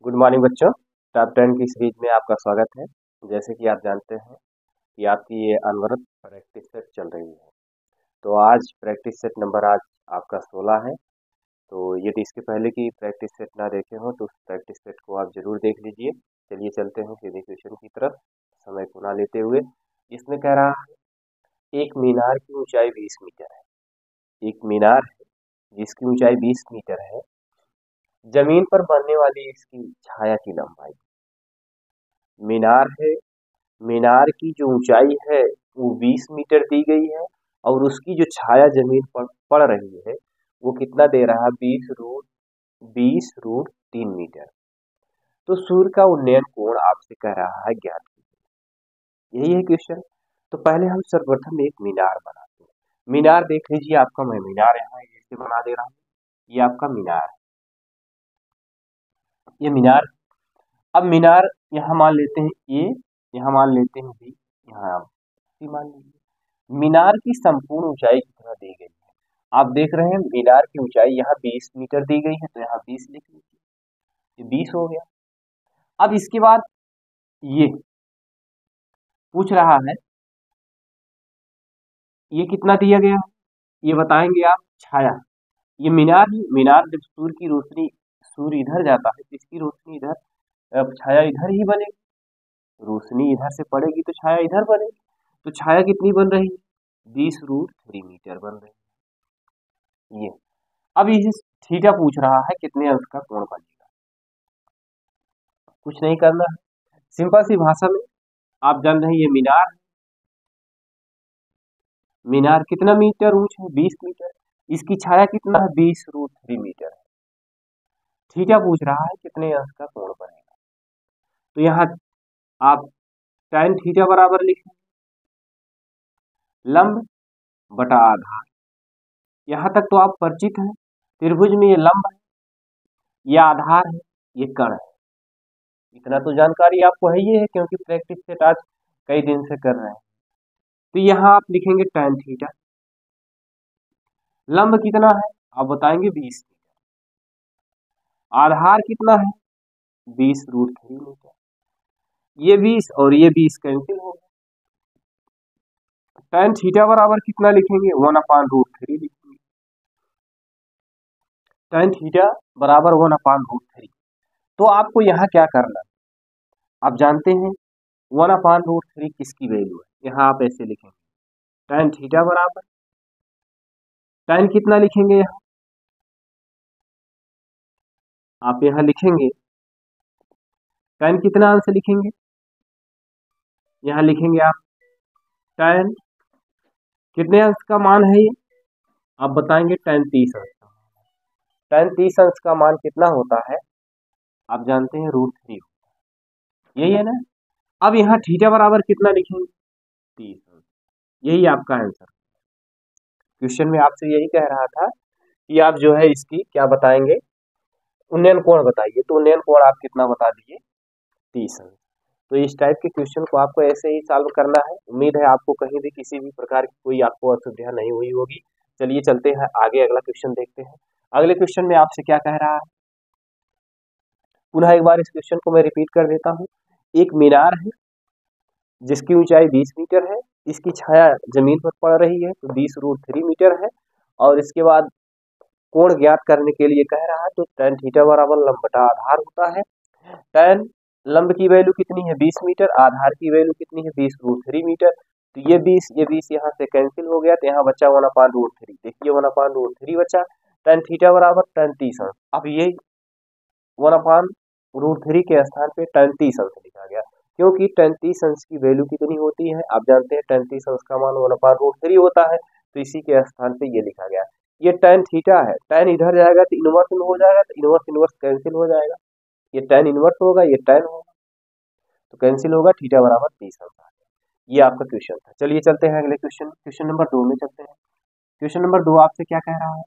Good morning बच्चों। Top 10 की series में आपका स्वागत है। जैसे कि आप जानते हैं कि आपकी ये अनवरत प्रैक्टिस सेट चल रही है। तो आज प्रैक्टिस सेट नंबर आज आपका 16 है। तो यदि इसके पहले की प्रैक्टिस सेट ना देखे हो तो उस प्रैक्टिस सेट को आप जरूर देख लीजिए। चलिए चलते हैं सीधे क्वेश्चन की तरफ, समय को ना लेते हुए। इसमें कह रहा है एक मीनार की ऊंचाई 20 मीटर है। एक मीनार है जिसकी ऊंचाई 20 मीटर है। जमीन पर बनने वाली इसकी छाया की लंबाई। मीनार है, मीनार की जो ऊंचाई है वो 20 मीटर दी गई है और उसकी जो छाया जमीन पर पड़ रही है वो कितना दे रहा है, 20 रूट 3 मीटर। तो सूर्य का उन्नयन कोण आपसे कह रहा है ज्ञात कीजिए। यही है क्वेश्चन। तो पहले हम सर्वप्रथम एक मीनार बनाते हैं। मीनार देख लीजिए, आपका मैं मीनार यहाँ ऐसे बना दे रहा हूँ। ये आपका मीनार है, ये मीनार। अब मीनार यहाँ मान लेते हैं ए, यहाँ मान लेते हैं बी, यहाँ आप सी मान लीजिए। मीनार की संपूर्ण ऊंचाई कितना दी गई है? आप देख रहे हैं मीनार की ऊंचाई यहाँ 20 मीटर दी गई है, तो यहाँ 20 लिख लीजिए, ये 20 हो गया। अब इसके बाद ये पूछ रहा है ये कितना दिया गया है, ये बताएंगे आप। छाया, ये मीनार ही मीनार, जब सूर्य की रोशनी, सूर्य इधर जाता है तो इसकी रोशनी इधर, अब छाया इधर ही बनेगी। रोशनी इधर से पड़ेगी तो छाया इधर बनेगी। तो छाया कितनी बन रही है? 20 रूट 3 मीटर बन रही है ये। अब इसे थीटा पूछ रहा है कितने अंश का कोण बनेगा। कुछ नहीं करना है, सिंपल सी भाषा में आप जान रहे हैं ये मीनार। मीनार कितना मीटर ऊंच है? 20 मीटर। इसकी छाया कितना है? 20 रूट 3 मीटर है। थीटा पूछ रहा है कितने अंश का कोण बनेगा। तो यहाँ आप tan थीटा बराबर लिखें लंब बटा आधार। यहाँ तक तो आप परिचित हैं। त्रिभुज में ये लंब है, ये आधार है, ये कर्ण है। इतना तो जानकारी आपको है ही है, क्योंकि प्रैक्टिस सेट आज कई दिन से कर रहे हैं। तो यहाँ आप लिखेंगे tan थीटा। लंब कितना है आप बताएंगे 20 मीटर। आधार कितना है? 20 रूट 3 मीटर। ये 20 और ये 20 कैंसिल हो गया। tan थीटा बराबर कितना लिखेंगे? 1/√3 लिखेंगे। tan थीटा बराबर 1/√3। तो आपको यहाँ क्या करना है, आप जानते हैं 1/√3 किसकी वैल्यू है। यहाँ आप ऐसे लिखेंगे tan थीटा बराबर, tan कितना लिखेंगे यहाँ, आप यहाँ लिखेंगे tan कितना अंश लिखेंगे, यहाँ लिखेंगे आप tan कितने अंश का मान है ये, आप बताएंगे tan 30 अंश का। tan 30 अंश का मान कितना होता है आप जानते हैं, √3, यही है ना। अब यहाँ थीटा बराबर कितना लिखेंगे? 30 अंश। यही आपका आंसर। क्वेश्चन में आपसे यही कह रहा था कि आप जो है इसकी क्या बताएंगे, उन्नयन कोण बताइए। तो उन्नयन कोण आप कितना बता दीजिए? 30 अंश। तो इस टाइप के क्वेश्चन को आपको ऐसे ही सॉल्व करना है। उम्मीद है आपको कहीं भी किसी भी प्रकार की कोई आपको असुविधा नहीं हुई होगी। चलिए चलते हैं आगे, अगला क्वेश्चन देखते हैं। अगले क्वेश्चन में आपसे क्या कह रहा है, पुनः एक बार इस क्वेश्चन को मैं रिपीट कर देता हूँ। एक मीनार है जिसकी ऊंचाई 20 मीटर है, इसकी छाया जमीन पर पड़ रही है तो 20 रूट 3 मीटर है। और इसके बाद कोण ज्ञात करने के लिए कह रहा है, तो tan थीटा बराबर लंब बटा आधार होता है। tan लंब की वैल्यू कितनी है? 20 मीटर। आधार की वैल्यू कितनी है? 20 रूट 3 मीटर। तो ये 20 यहाँ से कैंसिल हो गया, तो यहाँ बचा 1/√3। देखिए 1/√3 बचा। tan थीटा बराबर tan 30 अंश। अब ये 1/√3 के स्थान पे tan 30 अंश लिखा गया, क्योंकि tan 30 अंश की वैल्यू कितनी होती है आप जानते हैं, tan 30 अंश का मान 1/√3 होता है। तो इसी के स्थान पे ये लिखा गया। ये tan थीटा है, tan इधर जाएगा तो इनवर्स में हो जाएगा, तो इनवर्स इनवर्स कैंसिल हो जाएगा। ये tan इनवर्स होगा, ये tan होगा, तो कैंसिल होगा, थीटा बराबर 30 अंश आ गया। ये आपका क्वेश्चन था। चलिए चलते हैं अगले क्वेश्चन, क्वेश्चन नंबर 2 में चलते हैं। क्वेश्चन नंबर 2 आपसे क्या कह रहा है,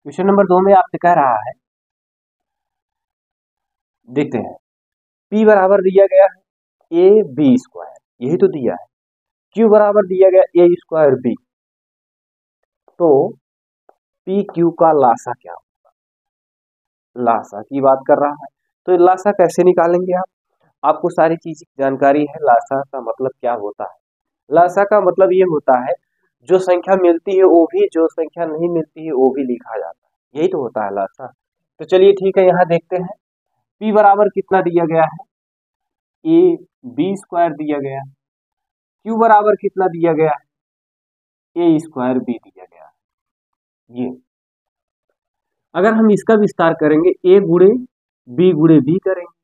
क्वेश्चन नंबर 2 में आपसे कह रहा है, देखते हैं। P बराबर दिया गया है AB², यही तो दिया है। Q बराबर दिया गया A²B। तो PQ का लासा क्या होगा? लासा की बात कर रहा है। तो लासा कैसे निकालेंगे आप? आपको सारी चीज की जानकारी है। लासा का मतलब क्या होता है? लासा का मतलब ये होता है जो संख्या मिलती है वो भी, जो संख्या नहीं मिलती है वो भी लिखा जाता है, यही तो होता है लासा। तो चलिए ठीक है, यहाँ देखते हैं p बराबर कितना दिया गया है, ए बी स्क्वायर दिया गया है। q बराबर कितना दिया गया है, ए स्क्वायर बी दिया गया है। ये अगर हम इसका विस्तार करेंगे a गुड़े बी करेंगे।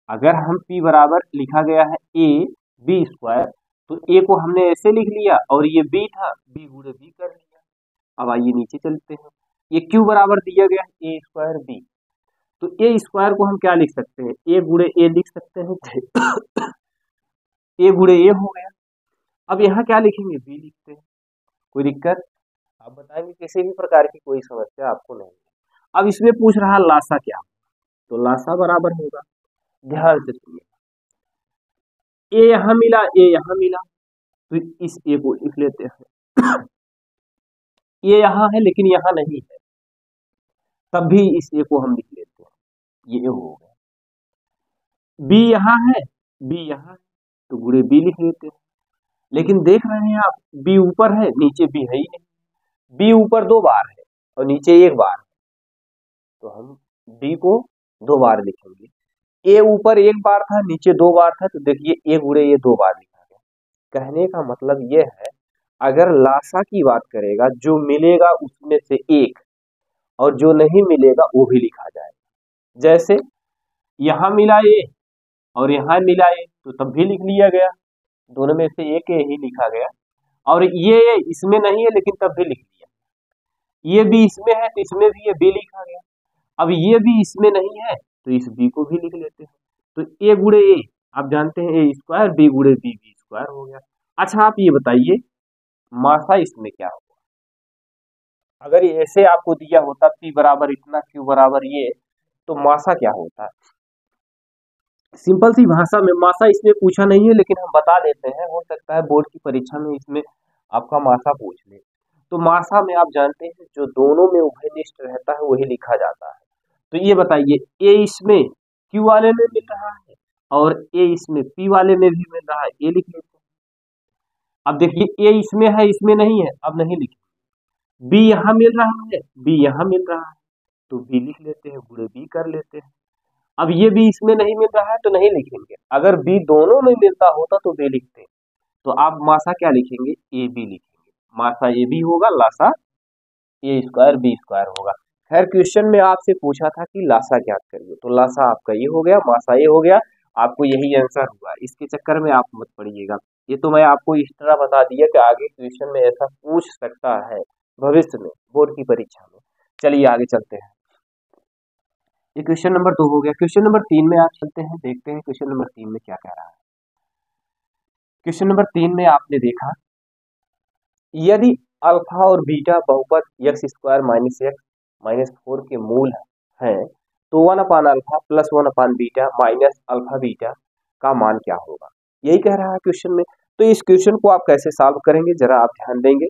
अगर हम p बराबर लिखा गया है ए बी स्क्वायर, तो a को हमने ऐसे लिख लिया और ये b था, b गुड़े बी कर लिया। अब आइए नीचे चलते हैं, ये q बराबर दिया गया है ए स्क्वायर बी, तो ए स्क्वायर को हम क्या लिख सकते हैं, ए गुड़े ए लिख सकते हैं। ए गुड़े ए हो गया। अब यहाँ क्या लिखेंगे, बी लिखते हैं। कोई दिक्कत? आप बताएंगे किसी भी प्रकार की कोई समस्या आपको नहीं है। अब इसमें पूछ रहा लासा क्या, तो लासा बराबर होगा, ध्यान से सुनिए, ए यहाँ मिला ए यहाँ मिला, तो इस ए को लिख लेते हैं। ये यहाँ है लेकिन यहाँ नहीं है, तब भी इस ए को हम लिख लेते हैं, ये हो गया। बी यहाँ है, बी यहाँ है, तो गुड़े बी लिख लेते हैं। लेकिन देख रहे हैं आप, बी ऊपर है नीचे बी है ही नहीं, बी ऊपर 2 बार है और नीचे 1 बार है, तो हम बी को 2 बार लिखेंगे। ए ऊपर 1 बार था नीचे 2 बार था, तो देखिए ए गुड़े ये 2 बार लिखा गया। कहने का मतलब ये है, अगर लासा की बात करेगा, जो मिलेगा उसमें से एक और जो नहीं मिलेगा वो भी लिखा जाएगा। जैसे यहाँ मिला ए और यहाँ मिला ए, तो तब भी लिख लिया गया, दोनों में से एक ही लिखा गया। और ये इसमें नहीं है लेकिन तब भी लिख लिया। ये भी इसमें है तो इसमें भी ये बी लिखा गया। अब ये भी इसमें नहीं है तो इस बी को भी लिख लेते हैं। तो ए गुड़े ए, आप जानते हैं ए स्क्वायर, बी गुड़े बी, बी स्क्वायर हो गया। अच्छा आप ये बताइए मासा इसमें क्या होगा? अगर ऐसे आपको दिया होता p बराबर इतना, q बराबर ये, तो मासा क्या होता है? सिंपल सी भाषा में, मासा इसमें पूछा नहीं है लेकिन हम बता देते हैं, हो सकता है बोर्ड की परीक्षा में इसमें आपका मासा पूछ ले। तो मासा में आप जानते हैं जो दोनों में उभयनिष्ठ रहता है वही लिखा जाता है। तो ये बताइए, ए इसमें q वाले में मिल रहा है और ए इसमें p वाले में भी मिल रहा है, ए लिख लेते हैं। अब देखिए ए इसमें है इसमें नहीं है, अब नहीं लिखे। बी यहाँ मिल रहा है, बी यहाँ मिल रहा है, तो बी लिख लेते हैं, गुड़े बी कर लेते हैं। अब ये बी इसमें नहीं मिल रहा है तो नहीं लिखेंगे, अगर बी दोनों में मिलता होता तो बी लिखते। तो आप मासा क्या लिखेंगे, ए बी लिखेंगे। मासा ए बी होगा, लासा ए स्क्वायर बी स्क्वायर होगा। खैर क्वेश्चन में आपसे पूछा था कि लासा ज्ञात करिए, तो लासा आपका ये हो गया, मासा ये हो गया, आपको यही आंसर हुआ। इसके चक्कर में आप मत पड़िएगा, ये तो मैं आपको इस तरह बता दिया कि आगे क्वेश्चन में ऐसा पूछ सकता है भविष्य में बोर्ड की परीक्षा में। चलिए आगे चलते हैं, ये क्वेश्चन नंबर 2 हो गया। क्वेश्चन नंबर 3 में आप चलते हैं, देखते हैं क्वेश्चन नंबर 3 में क्या कह रहा है। क्वेश्चन नंबर 3 में आपने देखा, यदि अल्फा और बीटा बहुपद x square minus x minus 4 के मूल हैं, तो 1 अपान अल्फा प्लस 1 अपान बीटा माइनस अल्फा बीटा का मान क्या होगा, यही कह रहा है क्वेश्चन में। तो इस क्वेश्चन को आप कैसे सॉल्व करेंगे जरा आप ध्यान देंगे,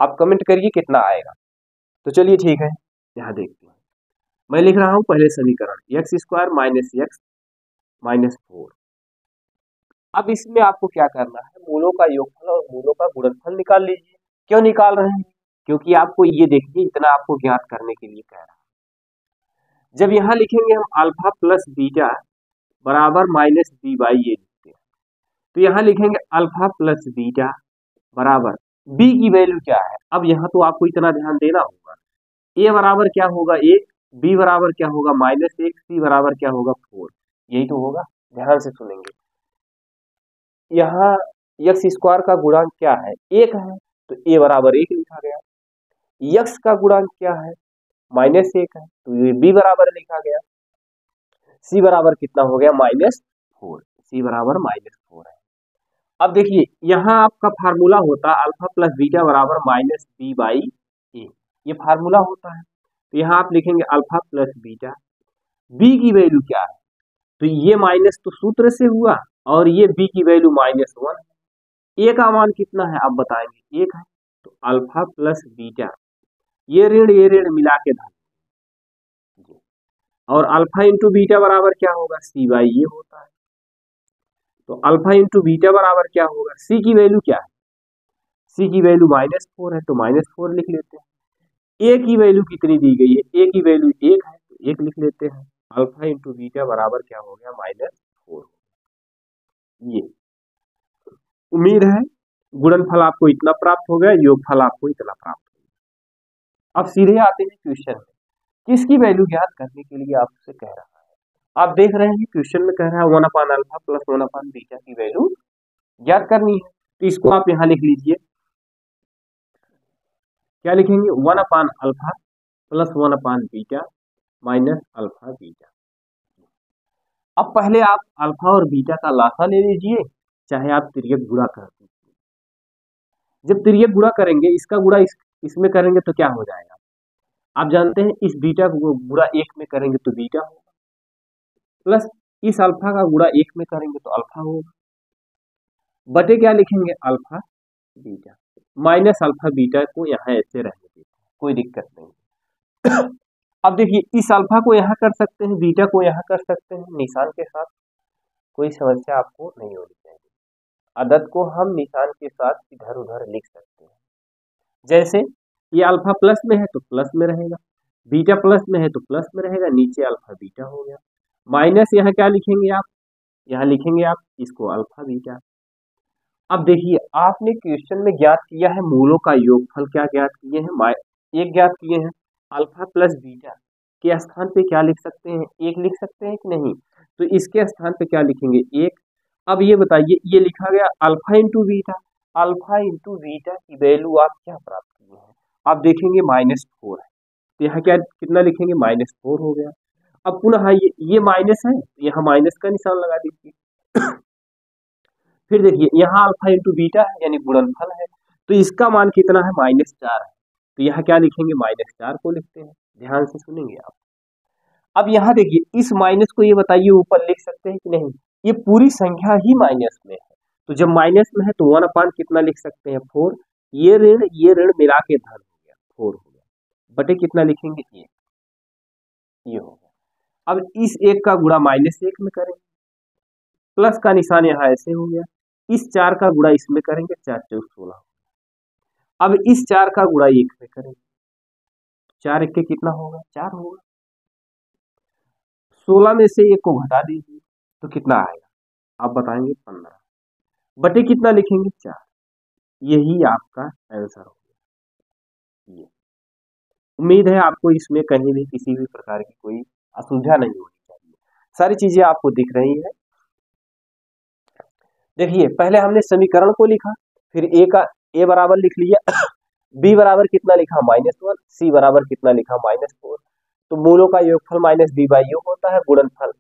आप कमेंट करिए कितना आएगा। तो चलिए ठीक है, यहाँ देखते हैं। मैं लिख रहा हूं पहले समीकरण, x square minus x minus 4। अब इसमें आपको क्या करना है, मूलों का योगफल और मूलों का गुणनफल निकाल लीजिए। क्यों निकाल रहे हैं, क्योंकि आपको ये देखिए इतना आपको ज्ञात करने के लिए कह रहा है। जब यहाँ लिखेंगे हम अल्फा प्लस बीटा बराबर माइनस बी बाई ए लिखते हैं, तो यहाँ लिखेंगे अल्फा प्लस बीटा बराबर बी की वैल्यू क्या है। अब यहाँ तो आपको इतना ध्यान देना होगा, ए बराबर क्या होगा 1, बी बराबर क्या होगा -1, सी बराबर क्या होगा 4, यही तो होगा। ध्यान से सुनेंगे, यहाँ एक्स स्क्वायर का गुणांक क्या है, 1 है, तो ए बराबर 1 लिखा गया। एक्स का गुणांक क्या है, -1 है, तो ये बी बराबर लिखा गया। सी बराबर कितना हो गया -4, सी बराबर -4 है। अब देखिए यहाँ आपका फार्मूला होता है अल्फा प्लस बीटा बराबर माइनस बी बाई ए, ये फार्मूला होता है। तो यहाँ आप लिखेंगे अल्फा प्लस बीटा, बी की वैल्यू क्या है, तो ये माइनस तो सूत्र से हुआ और ये बी की वैल्यू -1, ए का मान कितना है आप बताएंगे 1 है, तो अल्फा प्लस बीटा, ये ऋण मिला के धन, और अल्फा इंटू बीटा बराबर क्या होगा, सी बाई ए होता है। तो अल्फा इंटू बीटा बराबर क्या होगा, सी की वैल्यू क्या है, सी की वैल्यू -4 है तो -4 लिख लेते हैं। ए की वैल्यू कितनी दी गई है, ए की वैल्यू 1 है तो 1 लिख लेते हैं। अल्फा इंटू बीटा बराबर क्या हो गया, -4। ये उम्मीद है गुणनफल आपको इतना प्राप्त हो गया, योगफल आपको इतना प्राप्त हो गया। अब सीधे आते हैं क्वेश्चन में, किसकी वैल्यू ज्ञात करने के लिए आपसे कह रहा है। आप देख रहे हैं क्वेश्चन में कह रहा है 1/अल्फा प्लस 1/बीटा की वैल्यू ज्ञात करनी है। तो इसको आप यहाँ लिख लीजिए, क्या लिखेंगे, 1/अल्फा प्लस 1/बीटा माइनस अल्फा बीटा। अब पहले आप अल्फा और बीटा का लासा ले लीजिए, चाहे आप तिर्यक गुणा कर दीजिए। जब तिर्यक गुणा करेंगे, इसका गुणा इसमें करेंगे तो क्या हो जाएगा, आप जानते हैं इस बीटा को गुणा 1 में करेंगे तो बीटा होगा, प्लस इस अल्फा का गुणा 1 में करेंगे तो अल्फा होगा, बटे क्या लिखेंगे, alpha beta minus alpha beta को यहाँ ऐसे रहने देते हैं, कोई दिक्कत नहीं। अब देखिए इस अल्फा को यहाँ कर सकते हैं, बीटा को यहाँ कर सकते हैं निशान के साथ, कोई समस्या आपको नहीं होनी चाहिए। अदद को हम निशान के साथ इधर उधर लिख सकते हैं। जैसे ये अल्फा प्लस में है तो प्लस में रहेगा, बीटा प्लस में है तो प्लस में रहेगा, नीचे अल्फा बीटा हो गया। माइनस यहाँ क्या लिखेंगे आप, यहाँ लिखेंगे आप इसको अल्फा बीटा। अब देखिए आपने क्वेश्चन में ज्ञात किया है मूलों का योगफल, क्या ज्ञात किए हैं, एक ज्ञात किए हैं। अल्फा प्लस बीटा के स्थान पे क्या लिख सकते हैं, एक लिख सकते हैं कि नहीं, तो इसके स्थान पे क्या लिखेंगे, एक। अब ये बताइए, ये लिखा गया alpha into beta, alpha into beta की वैल्यू आप क्या प्राप्त किए हैं, आप देखेंगे -4 है, तो यहाँ क्या कितना लिखेंगे, -4 हो गया। अब पुनः ये माइनस है, यहाँ माइनस का निशान लगा दीजिए। फिर देखिए यहाँ अल्फा इंटू बीटा है यानी गुणनफल है, तो इसका मान कितना है, -4 है, तो यहाँ क्या लिखेंगे, -4 को लिखते हैं। ध्यान से सुनेंगे आप। अब यहाँ देखिए इस माइनस को ये बताइए ऊपर लिख सकते हैं कि नहीं, ये पूरी संख्या ही माइनस में है, तो जब माइनस में है तो 1 कितना लिख सकते हैं, 4। ये ऋण मिला के धन हो गया, 4 हो गया, बटे कितना लिखेंगे, 1, ये हो गया। अब इस 1 का गुणा -1 में करेंगे, प्लस का निशान यहाँ ऐसे हो गया, इस 4 का गुणा इसमें करेंगे, 4 × 16। अब इस 4 का गुणा 1 में करेंगे, 4 1 के कितना होगा, 4 होगा। 16 में से 1 को घटा दीजिए तो कितना आएगा, आप बताएंगे 15, बटे कितना लिखेंगे, 4। यही आपका आंसर हो गया। ये उम्मीद है आपको इसमें कहीं भी किसी भी प्रकार की कोई असुविधा नहीं होनी चाहिए, सारी चीजें आपको दिख रही है। देखिए पहले हमने समीकरण को लिखा, फिर ए बराबर लिख लिया, बी बराबर कितना लिखा, -1, सी बराबर कितना लिखा, -4। तो मूलों का योगफल -b/u होता है गुणनफल।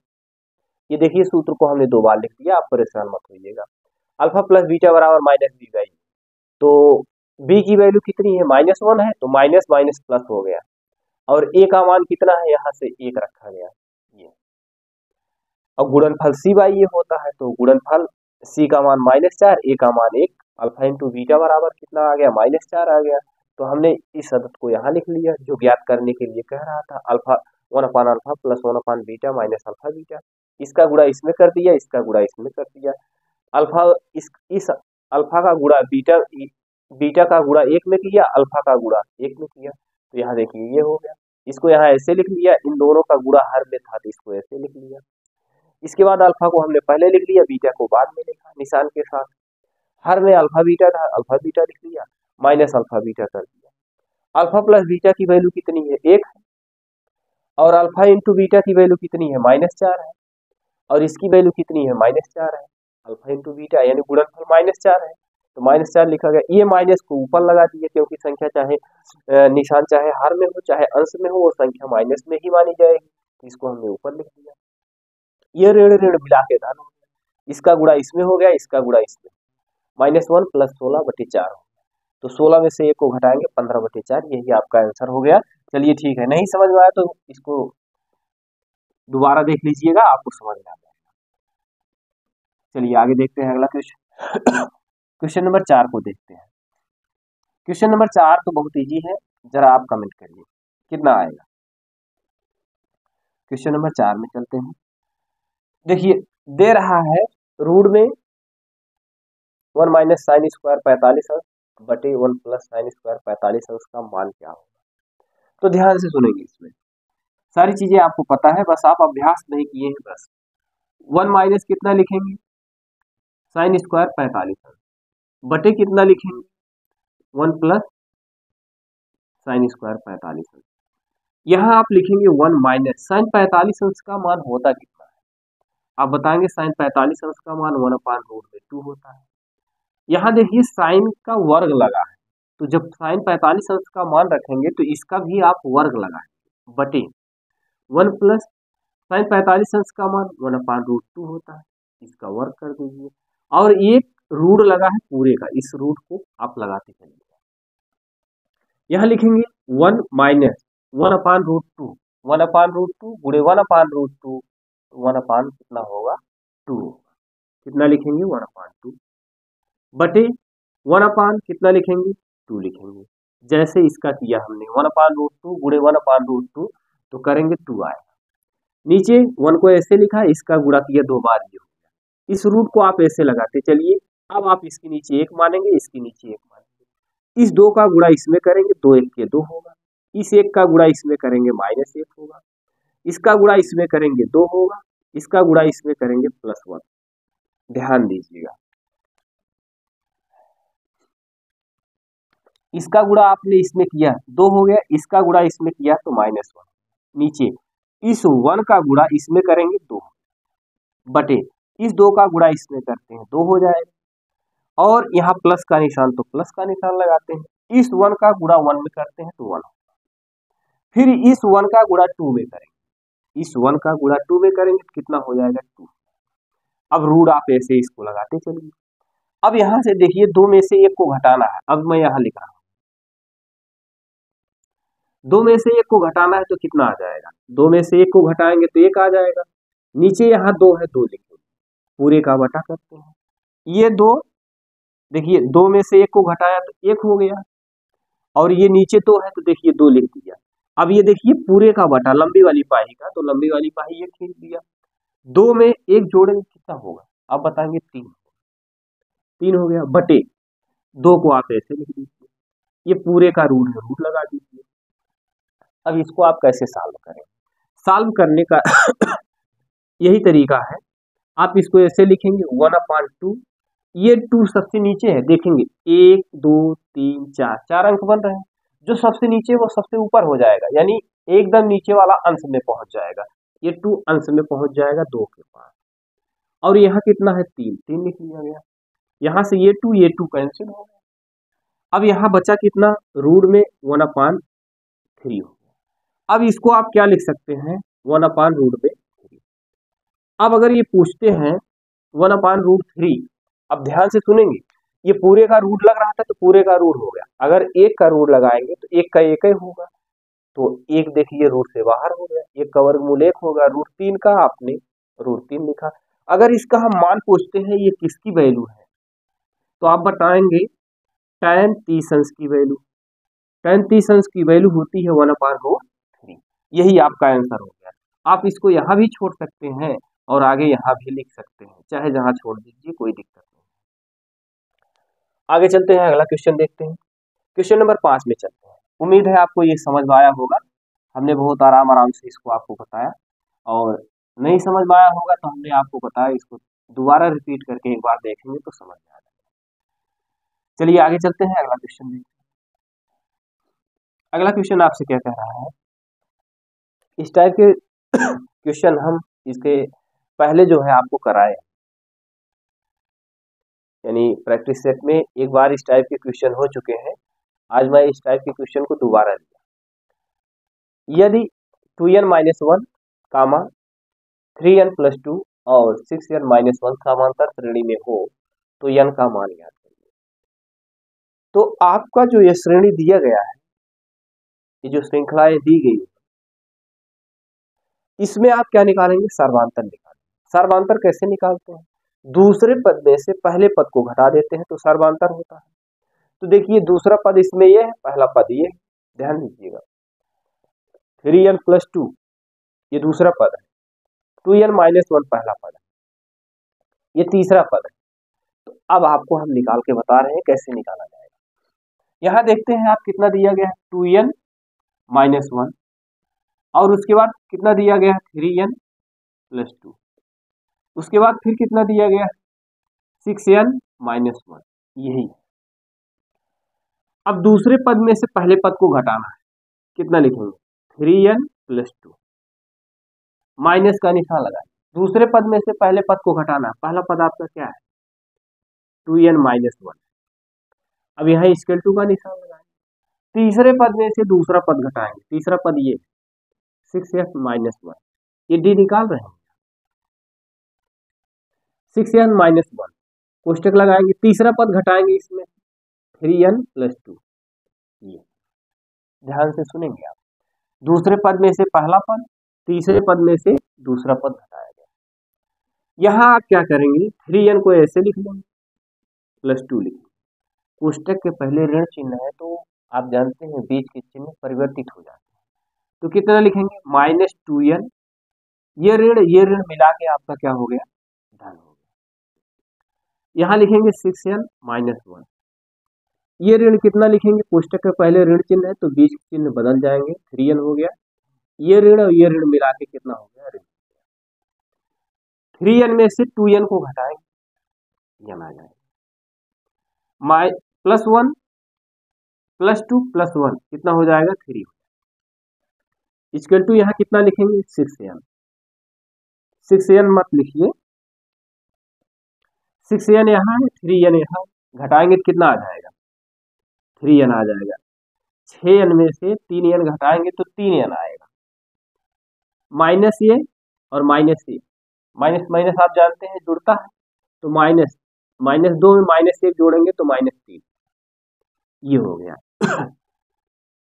ये देखिए सूत्र को हमने 2 बार लिख दिया, आप परेशान मत होइएगा। अल्फा प्लस बीटा बराबर -b/u, तो b की वैल्यू कितनी है, -1 है, तो माइनस माइनस प्लस हो गया, और a का मान कितना है, यहाँ से 1 रखा गया ये। और गुणनफल c/a होता है, तो गुणनफल c का मान -4, a का मान 1, अल्फा इंटू बीटा बराबर कितना आ गया, -4 आ गया। तो हमने इस अदद को यहाँ लिख लिया जो ज्ञात करने के लिए कह रहा था, अल्फा 1/अल्फा प्लस 1/बीटा माइनस अल्फा बीटा। इसका गुणा इसमें कर दिया, इसका गुणा इसमें कर दिया। अल्फा इस अल्फा का गुणा बीटा का गुणा 1 में किया, अल्फा का गुणा 1 में किया, तो यहाँ देखिए ये हो गया। इसको यहाँ ऐसे लिख लिया, इन दोनों का गुणा हर में था तो इसको ऐसे लिख लिया। इसके बाद अल्फा को हमने पहले लिख लिया, बीटा को बाद में लिखा निशान के साथ। हर में अल्फा बीटा था, अल्फा बीटा लिख लिया, माइनस अल्फा बीटा कर दिया। अल्फा प्लस बीटा की वैल्यू कितनी है, 1 है, और अल्फा इंटू बीटा की वैल्यू कितनी है, -4 है, और इसकी वैल्यू कितनी है, -4 है। अल्फा इंटू बीटा यानी गुणनफल -4 है, तो -4 लिखा गया। ये माइनस को ऊपर लगा दिए, क्योंकि संख्या चाहे निशान चाहे हर में हो चाहे अंश में हो, वो संख्या माइनस में ही मानी जाएगी, तो इसको हमने ऊपर लिख दिया। ये ऋण मिला के धन हो गया, इसका गुणा इसमें हो गया, इसका गुणा इसमें, -1 प्लस 16/4 हो, तो 16 में से 1 को घटाएंगे, 15/4, यही आपका आंसर हो गया। चलिए ठीक है, नहीं समझ में आया तो इसको दोबारा देख लीजिएगा, आपको समझ में आ जाएगा। चलिए आगे देखते हैं अगला क्वेश्चन। क्वेश्चन नंबर 4 को देखते हैं। क्वेश्चन नंबर 4 तो बहुत इजी है, जरा आप कमेंट करिए कितना आएगा। क्वेश्चन नंबर 4 में चलते हैं। देखिए दे रहा है रूट में 1 माइनस साइन स्क्वायर 45 अंश बटे 1 प्लस साइन स्क्वायर 45 अंश का मान क्या होगा। तो ध्यान से सुनेंगे, इसमें सारी चीजें आपको पता है, बस आप अभ्यास नहीं किए हैं। बस 1 माइनस कितना लिखेंगे, साइन स्क्वायर 45 अंश बटे कितना लिखेंगे, 1 प्लस साइन स्क्वायर 45 अंश। यहाँ आप लिखेंगे 1 माइनस साइन 45 अंश का मान होता कितना है, आप बताएंगे साइन 45 अंश का मान 1/√2 होता है। यहाँ देखिए साइन का वर्ग लगा है, तो जब साइन 45 अंश का मान रखेंगे तो इसका भी आप वर्ग लगाएंगे बटे 1 प्लस साइन 45 अंश का मान 1/√2 होता है, इसका वर्ग कर दीजिए। और एक रूट लगा है पूरे का, इस रूट को आप लगाते चलिए। यहाँ लिखेंगे 1 माइनस 1/√2, 1/√2 गुणे 1/√2, 1 कितना होगा 2, कितना लिखेंगे 1/2 बटे 1 कितना लिखेंगे 2 लिखेंगे। जैसे इसका किया हमने 1/√2 गुणे 1/√2 तो करेंगे 2 आएगा। नीचे 1 को ऐसे लिखा, इसका गुणा किया 2 बार, ये हो गया। इस रूट को आप ऐसे लगाते चलिए। अब आप इसके नीचे 1 मानेंगे, इसके नीचे 1 मानेंगे। इस 2 का गुणा इसमें करेंगे, 2 1 के 2 होगा। इस 1 का गुणा इसमें करेंगे -1 होगा। इसका गुणा इसमें करेंगे 2 होगा। इसका गुणा इसमें करेंगे +1। ध्यान दीजिएगा, इसका गुणा आपने इसमें किया 2 हो गया, इसका गुणा इसमें किया तो -1। नीचे इस 1 का गुणा इसमें करेंगे 2 बटे इस 2 का गुणा इसमें करते हैं 2 हो जाएगा। और यहाँ प्लस का निशान तो प्लस का निशान लगाते हैं। इस 1 का गुणा 1 में करते हैं तो 1। फिर इस 1 का गुणा 2 में करेंगे, इस 1 का गुणा 2 में करेंगे तो कितना हो जाएगा 2। अब रूट आप ऐसे इसको लगाते चलिए। अब यहाँ से देखिए 2 में से 1 को घटाना है। अब मैं यहाँ लिख रहा हूँ 2 में से 1 को घटाना है तो कितना आ जाएगा, 2 में से 1 को घटाएंगे तो 1 आ जाएगा। नीचे यहाँ 2 है, 2 लिखेंगे, पूरे का बटा करते हैं। ये 2 देखिए 2 में से 1 को घटाया तो 1 हो गया, और ये नीचे 2 है तो देखिए 2 लिख दिया। अब ये देखिए पूरे का बटा लंबी वाली पाही का, तो लंबी वाली पाही 1 खींच दिया। 2 में 1 जोड़ेंगे कितना होगा, आप बताएंगे 3 हो गया बटे 2 को आप ऐसे लिख दीजिए। ये पूरे का रूट है, रूट लगा दीजिए। अब इसको आप कैसे सॉल्व करें, सॉल्व करने का यही तरीका है। आप इसको ऐसे लिखेंगे 1/2, ये 2 सबसे नीचे है, देखेंगे 1 2 3 4 अंक बन रहे हैं। जो सबसे नीचे वो सबसे ऊपर हो जाएगा, यानी एकदम नीचे वाला अंश में पहुंच जाएगा। ये 2 अंश में पहुंच जाएगा 2 के पास। और यहाँ कितना है 3 लिख लिया गया। यहाँ से ये 2 कैंसिल हो गया। अब यहाँ बचा कितना, रूट में 1/3 हो गया। अब इसको आप क्या लिख सकते हैं 1/√3। अब अगर ये पूछते हैं 1/√3, अब ध्यान से सुनेंगे, ये पूरे का रूट लग रहा था तो पूरे का रूट हो गया। अगर 1 का रूट लगाएंगे तो 1 का 1 ही होगा, तो 1 देखिए रूट से बाहर हो गया। 1 का वर्गमूल 1 होगा, √3 का आपने √3 लिखा। अगर इसका हम मान पूछते हैं ये किसकी वैल्यू है, तो आप बताएंगे tan 30 अंश की वैल्यू। tan 30 अंश की वैल्यू होती है 1/√3। यही आपका आंसर हो गया। आप इसको यहाँ भी छोड़ सकते हैं और आगे यहाँ भी लिख सकते हैं, चाहे जहाँ छोड़ दीजिए, कोई दिक्कत नहीं। आगे चलते हैं, अगला क्वेश्चन देखते हैं। क्वेश्चन नंबर 5 में चलते हैं। उम्मीद है आपको ये समझ में आया होगा। हमने बहुत आराम से इसको आपको बताया, और नहीं समझ में आया होगा तो हमने आपको बताया, इसको दोबारा रिपीट करके एक बार देखेंगे तो समझ में आ जाएगा। चलिए आगे चलते हैं, अगला क्वेश्चन देखते हैं। अगला क्वेश्चन आपसे क्या कह रहा है, इस टाइप के क्वेश्चन हम इसके पहले जो है आपको कराए, यानी प्रैक्टिस सेट में एक बार इस टाइप के क्वेश्चन हो चुके हैं। आज मैं इस टाइप के क्वेश्चन को दोबारा लिया। यदि 2n-1, 3n+2 और 6n-1 समांतर श्रेणी में हो तो n का मान ज्ञात करिए। तो आपका जो ये श्रेणी दिया गया है, ये जो श्रृंखलाएं दी गई, इसमें आप क्या निकालेंगे, सर्वांतर निकालेंगे। सर्वांतर कैसे निकालते हैं, दूसरे पद में से पहले पद को घटा देते हैं तो सर्वांतर होता है। तो देखिए दूसरा पद इसमें ये है, पहला पद ये है, ध्यान दीजिएगा। 3n+2 ये दूसरा पद है, 2n-1 पहला पद है, ये तीसरा पद है। तो अब आपको हम निकाल के बता रहे हैं कैसे निकाला जाएगा। यहाँ देखते हैं आप कितना दिया गया है 2n-1 और उसके बाद कितना दिया गया है 3n+2, उसके बाद फिर कितना दिया गया है 6n-1, यही है। अब दूसरे पद में से पहले पद को घटाना है, कितना लिखेंगे 3n+2, माइनस का निशान लगाए। दूसरे पद में से पहले पद को घटाना, पहला पद आपका क्या है 2n-1, अब यहाँ इक्वल टू का निशान लगाए। तीसरे पद में से दूसरा पद घटाएंगे, तीसरा पद ये 6n-1, ये डी निकाल रहे हैं, 6n-1 कोष्टक लगाएंगे, तीसरा पद घटाएंगे इसमें 3n+2, ये ध्यान से सुनेंगे आप। दूसरे पद में से पहला पद, तीसरे पद में से दूसरा पद घटाया गया। यहाँ आप क्या करेंगे 3n को ऐसे लिख लेंगे +2 लिखेंगे, कोष्टक के पहले ऋण चिन्ह है तो आप जानते हैं बीच के चिन्ह परिवर्तित हो जाते हैं, तो कितना लिखेंगे -2n, ये ऋण मिला के आपका क्या हो गया धन हो गया। यहाँ लिखेंगे 6n-1, ये ऋण कितना लिखेंगे, कोष्टक के पहले ऋण चिन्ह है तो बीच के चिन्ह बदल जाएंगे, 3n हो गया, ये ऋण और ये ऋण मिला के कितना हो गया ऋण। 3n में से 2n को घटाएंगे, n आ जाएगा, +1 +2 +1 कितना हो जाएगा 3, इक्वल टू यहाँ कितना लिखेंगे 6n, 6n मत लिखिए, 6n यहाँ है 3n यहाँ, घटाएंगे तो कितना आ जाएगा 3n आ जाएगा। 6n में से 3n घटाएंगे तो 3n आएगा, माइनस ये और माइनस ये, माइनस माइनस आप जानते हैं जुड़ता है, तो -2 में -1 जोड़ेंगे तो -3, ये हो गया।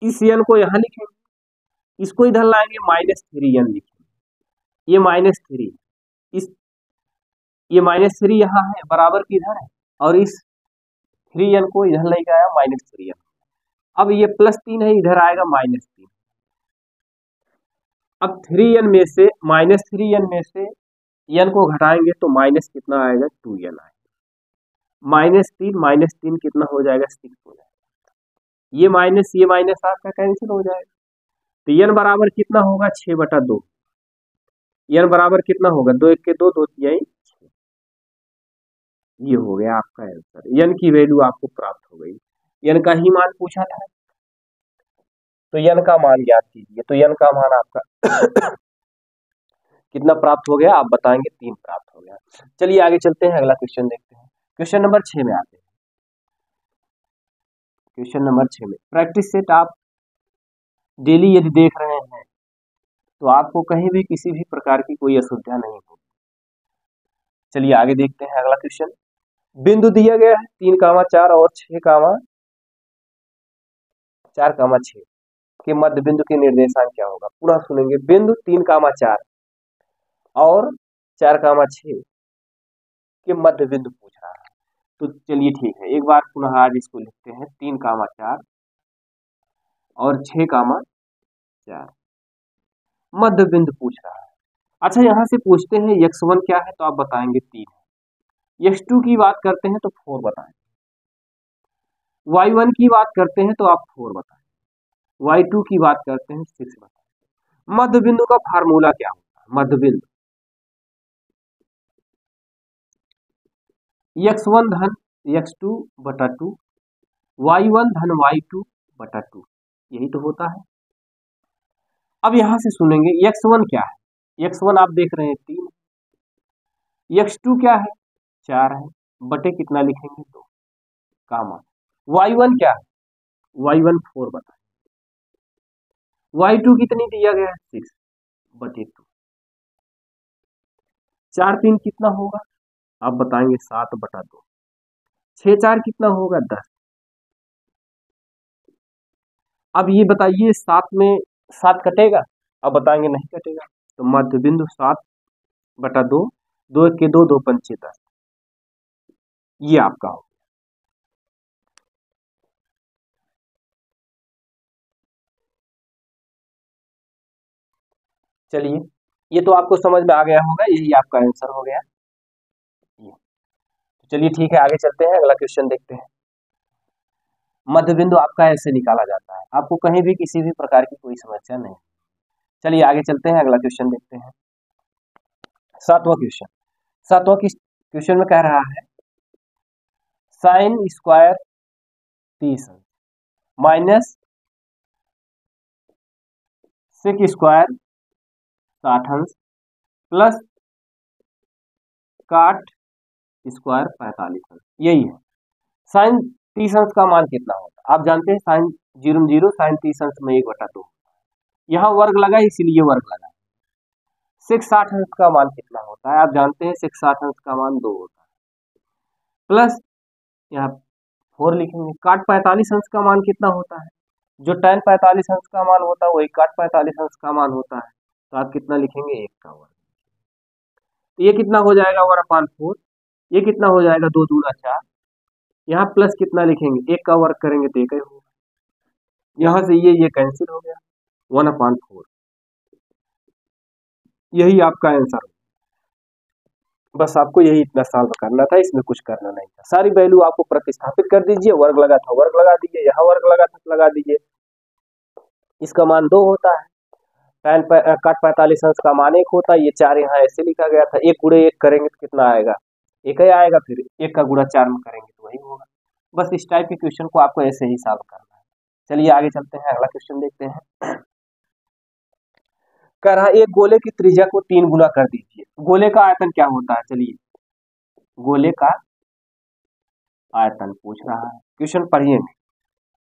इस n को यहाँ लिखेंगे, इसको इधर लाएंगे -3n लिखेंगे, ये -3, इस ये -3 यहाँ है बराबर किधर है, और इस 3n को इधर लेके आया -3n, अब ये +3 है इधर आएगा -3, अब 3n में से -3n में से n को घटाएंगे तो माइनस कितना आएगा 2n आएगा, -3 कितना हो जाएगा 6 हो जाएगा, ये माइनस आपका कैंसिल हो जाएगा, तो n बराबर कितना होगा 6/2, n बराबर कितना होगा 2 1 के 2 2 6, ये हो गया आपका आंसर। n की वैल्यू आपको प्राप्त हो गई, n का ही मान पूछा था तो n का मान ज्ञात कीजिए, तो n का मान आपका कितना प्राप्त हो गया आप बताएंगे 3 प्राप्त हो गया। चलिए आगे चलते हैं, अगला क्वेश्चन देखते हैं। क्वेश्चन नंबर 6 में आते हैं। क्वेश्चन नंबर 6 में प्रैक्टिस सेट आप डेली यदि देख रहे हैं तो आपको कहीं भी किसी भी प्रकार की कोई असुविधा नहीं होगी। चलिए आगे देखते हैं अगला क्वेश्चन। बिंदु दिया गया है 3,4 और 6,4,6 के मध्य बिंदु के निर्देशांक क्या होगा। पुनः सुनेंगे, बिंदु 3,4 और 4,6 के मध्य बिंदु पूछ रहा है, तो चलिए ठीक है, एक बार पुनः आज इसको लिखते हैं 3,4 और 6,4 मध्य बिंदु पूछ रहा है। अच्छा यहाँ से पूछते हैं x1 क्या है, तो आप बताएंगे 3 है, x2 की बात करते हैं तो 4 बताएं, y1 की बात करते हैं तो आप 4 बताएं, y2 की बात करते हैं 6 बताएं। मध्य बिंदु का फार्मूला क्या होता है, मध्य बिंदु x1 धन x2/2, y1 धन y2/2, यही तो होता है। अब यहां से सुनेंगे x1 क्या है, x1 आप देख रहे हैं 3, x2 क्या है 4 है, बटे कितना लिखेंगे 2, कामा y1 क्या है, y1 4 बताएं, y2 कितनी दिया गया है 6 बटे 2, 4 3 कितना होगा आप बताएंगे 7/2, 6 4 कितना होगा 10। अब ये बताइए 7 में 7 कटेगा, अब बताएंगे नहीं कटेगा, तो मध्य बिंदु 7/2, 2 1 के 2 2 5 10, ये आपका हो। चलिए ये तो आपको समझ में आ गया होगा, यही आपका आंसर हो गया ये। चलिए ठीक है, आगे चलते हैं, अगला क्वेश्चन देखते हैं। मध्य बिंदु आपका ऐसे निकाला जाता है, आपको कहीं भी किसी भी प्रकार की कोई समस्या नहीं। चलिए आगे चलते हैं, अगला क्वेश्चन देखते हैं। सातवां क्वेश्चन। सातवां क्वेश्चन में कह रहा है साइन स्क्वायर 30 अंश माइनस सेक स्क्वायर 60 अंश प्लस काट स्क्वायर 45 अंश, यही है। साइन 30 अंश का मान कितना होता है? आप जानते हैं साइन 0 साइन 30 अंश में 1/2, यहाँ वर्ग लगा इसीलिए वर्ग लगा। सेक 60 अंश का मान कितना होता है? आप जानते हैं सेक 60 अंश का मान 2 होता है, प्लस यहाँ 4 लिखेंगे। काट 45 अंश का मान कितना होता है? जो tan 45 अंश का मान होता है वही काट 45 अंश का मान होता है, तो आप कितना लिखेंगे? 1 का वर्ग। तो ये कितना हो जाएगा? 1/4। ये कितना हो जाएगा? 2 दूना 4। यहाँ प्लस कितना लिखेंगे? 1 का वर्ग करेंगे तो 1 ही होगा। यहाँ से ये कैंसिल हो गया, 1/4। यही आपका आंसर। बस आपको यही इतना सॉल्व करना था, इसमें कुछ करना नहीं था। सारी वैल्यू आपको प्रतिस्थापित कर दीजिए, वर्ग लगा था वर्ग लगा दीजिए, यहाँ वर्ग लगा था लगा दीजिए। इसका मान 2 होता है, tan काट 45 अंश का मान 1 होता है। ये 4 यहाँ ऐसे लिखा गया था, 1 गुणे 1 करेंगे तो कितना आएगा? 1 ही आएगा। फिर 1 का गुणा 4 में करेंगे तो वही होगा। बस इस टाइप के क्वेश्चन को आपको ऐसे ही सॉल्व करना है। चलिए आगे चलते हैं, अगला क्वेश्चन देखते हैं। कह रहा है एक गोले की त्रिज्या को 3 गुना कर दीजिए। गोले का आयतन क्या होता है? चलिए गोले का आयतन पूछ रहा है, क्वेश्चन पढ़िए।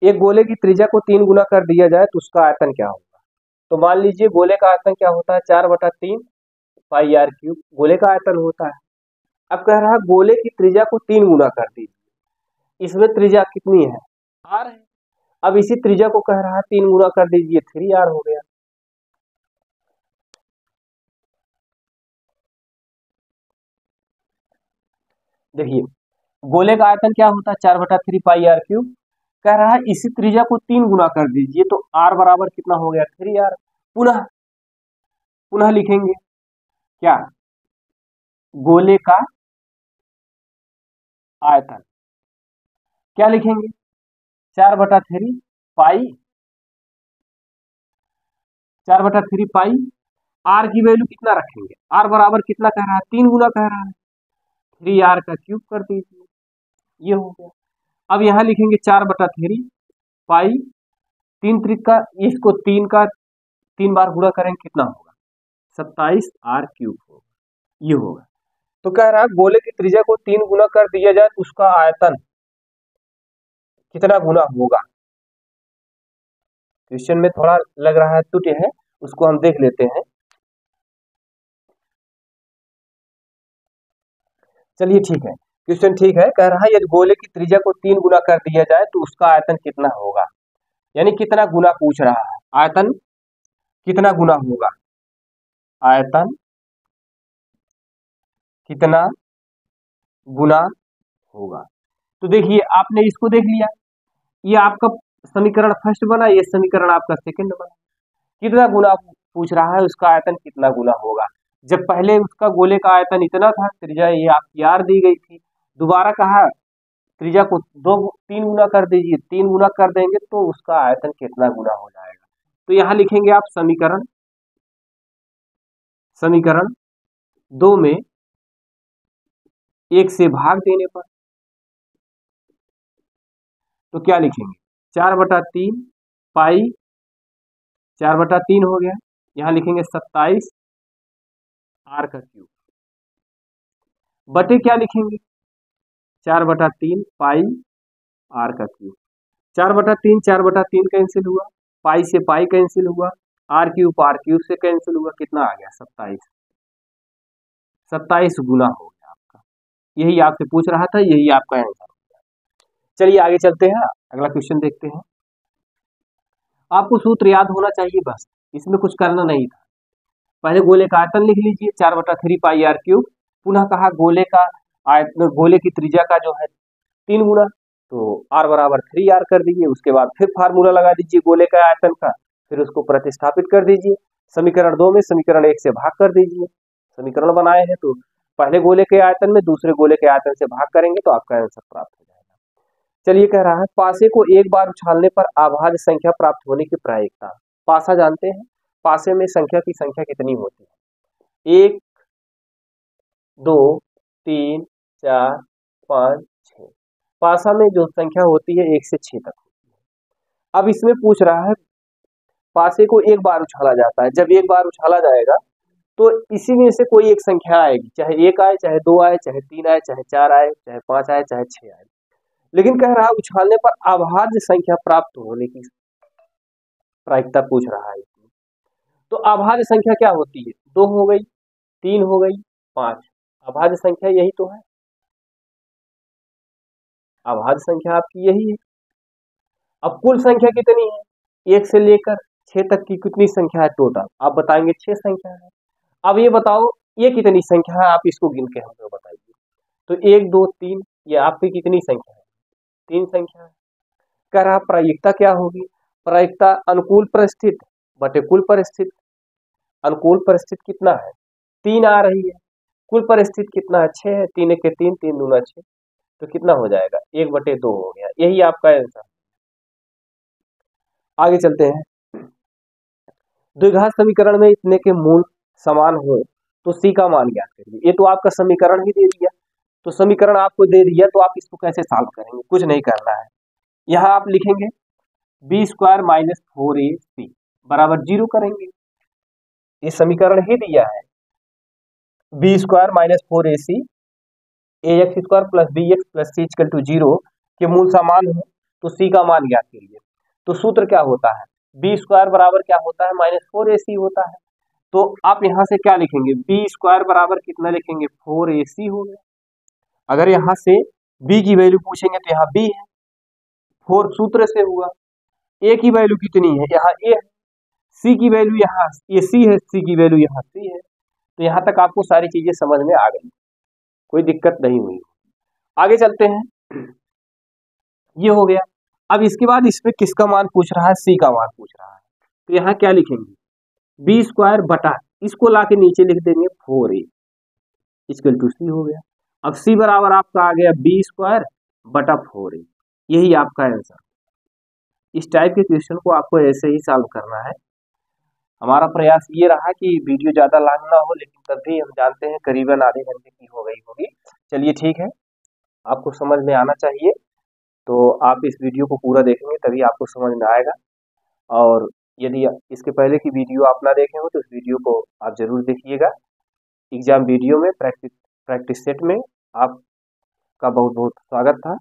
एक गोले की त्रिज्या को 3 गुना कर दिया जाए तो उसका आयतन क्या होगा? तो मान लीजिए गोले का आयतन क्या होता है? 4/3 पाई r क्यूब गोले का आयतन होता है। अब कह रहा है गोले की त्रिज्या को 3 गुना कर दीजिए। इसमें त्रिज्या कितनी है? r है। अब इसी त्रिज्या को कह रहा है 3 गुना कर दीजिए, 3r हो गया। देखिए गोले का आयतन क्या होता है? 4/3 पाई r क्यूब। कह रहा है इसी त्रिज्या को 3 गुना कर दीजिए तो r बराबर कितना हो गया? 3r। पुनः पुनः लिखेंगे क्या? गोले का आयतन क्या लिखेंगे? 4/3 पाई 4/3 पाई r की वैल्यू कितना रखेंगे? r बराबर कितना कह रहा है? 3 गुना कह रहा है, 3r का क्यूब कर दीजिए, ये हो गया। अब यहाँ लिखेंगे 4/3 पाई 3 त्रिका, इसको 3 बार गुणा करेंगे कितना होगा? 27r क्यूब होगा, ये होगा। तो कह रहा है गोले की त्रिज्या को 3 गुना कर दिया जाए तो उसका आयतन कितना गुना होगा? क्वेश्चन में थोड़ा लग रहा है त्रुटि है, उसको हम देख लेते हैं। चलिए ठीक है, क्वेश्चन ठीक है। कह रहा है यदि गोले की त्रिज्या को 3 गुना कर दिया जाए तो उसका आयतन कितना होगा? यानी कितना गुना पूछ रहा है, आयतन कितना गुना होगा? आयतन कितना गुना होगा? तो देखिए आपने इसको देख लिया, ये आपका समीकरण फर्स्ट बना, ये समीकरण आपका सेकंड बना। कितना गुना पूछ रहा है, उसका आयतन कितना गुना होगा। जब पहले उसका गोले का आयतन इतना था, त्रिज्या ये आपकी r दी गई थी, दोबारा कहा त्रिज्या को 3 गुना कर दीजिए, 3 गुना कर देंगे तो उसका आयतन कितना गुना हो जाएगा। तो यहाँ लिखेंगे आप समीकरण 2 में 1 से भाग देने पर तो क्या लिखेंगे? 4/3 पाई 4/3 हो गया, यहाँ लिखेंगे 27 r का क्यूब बटे क्या लिखेंगे? 4/3 पाई r का क्यूब। 4/3 कैंसिल हुआ, पाई से पाई कैंसिल हुआ, r क्यूब से कैंसिल हुआ, कितना आ गया? 27 गुना हो गया आपका। यही आपसे पूछ रहा था, यही आपका आंसर हो गया। चलिए आगे चलते हैं, अगला क्वेश्चन देखते हैं। आपको सूत्र याद होना चाहिए, बस इसमें कुछ करना नहीं था। पहले गोले का आयतन लिख लीजिए 4/3 पाई r क्यूब, पुनः कहा गोले का आयतन, गोले की त्रिज्या का जो है 3 गुना, तो r बराबर 3r कर दीजिए। उसके बाद फिर फार्मूला लगा दीजिए गोले का आयतन का, फिर उसको प्रतिस्थापित कर दीजिए। समीकरण 2 में समीकरण 1 से भाग कर दीजिए। समीकरण बनाए हैं तो पहले गोले के आयतन में दूसरे गोले के आयतन से भाग करेंगे तो आपका आंसर प्राप्त हो जाएगा। चलिए कह रहा है पासे को एक बार उछालने पर अभाज्य संख्या प्राप्त होने की प्रायिकता। पासा जानते हैं, पासे में संख्या की संख्या कितनी होती है? 1 2 3 4 5 6। पासा में जो संख्या होती है 1 से 6 तक होती है। अब इसमें पूछ रहा है पासे को एक बार उछाला जाता है। जब एक बार उछाला जाएगा तो इसी में से कोई एक संख्या आएगी, चाहे 1 आए, चाहे 2 आए, चाहे 3 आए, चाहे 4 आए, चाहे 5 आए, चाहे 6 आए। लेकिन कह रहा है उछालने पर अभाज्य संख्या प्राप्त होने की प्रायिकता पूछ रहा है। तो अभाज्य संख्या क्या होती है? 2 हो गई, 3 हो गई, 5। अभाज्य संख्या यही तो है, अभाज्य संख्या आपकी यही है। अब कुल संख्या कितनी है? 1 से लेकर 6 तक की कितनी संख्या है टोटल? आप बताएंगे 6 संख्या है। अब ये बताओ ये कितनी संख्या है, आप इसको गिन के हमें बताइए। तो 1 2 3 ये आपकी कितनी संख्या है? 3 संख्या है। कह रहा प्रायिकता क्या होगी? प्रायिकता अनुकूल परिस्थिति बटे कुल परिस्थिति। अनुकूल परिस्थिति कितना है? 3 आ रही है। कुल परिस्थिति कितना है? 6 है। 3 के 3, 3 दूना 6, तो कितना हो जाएगा? 1/2 हो गया। यही आपका आंसर। आगे चलते हैं। द्विघात समीकरण में इतने के मूल समान हो तो सी का मान ज्ञात करिए। ये तो आपका समीकरण ही दे दिया, तो समीकरण आपको दे दिया तो आप इसको कैसे सॉल्व करेंगे? कुछ नहीं करना है। यहाँ आप लिखेंगे बी स्क्वायर माइनस 4ac बराबर 0 करेंगे। ये समीकरण ही दिया है, b square minus 4ac ax square plus b x plus c equal to 0 के मूल समान हो तो सी का मान ज्ञात करिए। तो सूत्र क्या होता है? बी स्क्वायर बराबर क्या होता है? -4ac होता है। तो आप यहाँ से क्या लिखेंगे? बी स्क्वायर बराबर कितना लिखेंगे? 4ac हो गया। अगर यहाँ से b की वैल्यू पूछेंगे तो यहाँ b है, 4 सूत्र से हुआ। a की वैल्यू कितनी है? यहाँ a है। c की वैल्यू यहाँ ये c है, c की वैल्यू यहाँ c है। तो यहाँ तक आपको सारी चीजें समझ में आ गई, कोई दिक्कत नहीं हुई। आगे चलते हैं। ये हो गया। अब इसके बाद इसमें किसका मान पूछ रहा है? c का मान पूछ रहा है। तो यहाँ क्या लिखेंगे? बी स्क्वायर बटा, इसको लाके नीचे लिख देंगे 4a इक्वल टू सी हो गया। अब c बराबर आपका आ गया बी स्क्वायर बटा 4a। यही आपका आंसर। इस टाइप के क्वेश्चन को आपको ऐसे ही सॉल्व करना है। हमारा प्रयास ये रहा कि वीडियो ज़्यादा लॉन्ग ना हो, लेकिन तब भी हम जानते हैं करीबन आधे घंटे की हो गई होगी। चलिए ठीक है, आपको समझ में आना चाहिए, तो आप इस वीडियो को पूरा देखेंगे तभी आपको समझ में आएगा। और यदि इसके पहले की वीडियो आप ना देखे हो तो इस वीडियो को आप ज़रूर देखिएगा। एग्ज़ाम वीडियो में प्रैक्टिस सेट में आपका बहुत बहुत स्वागत था।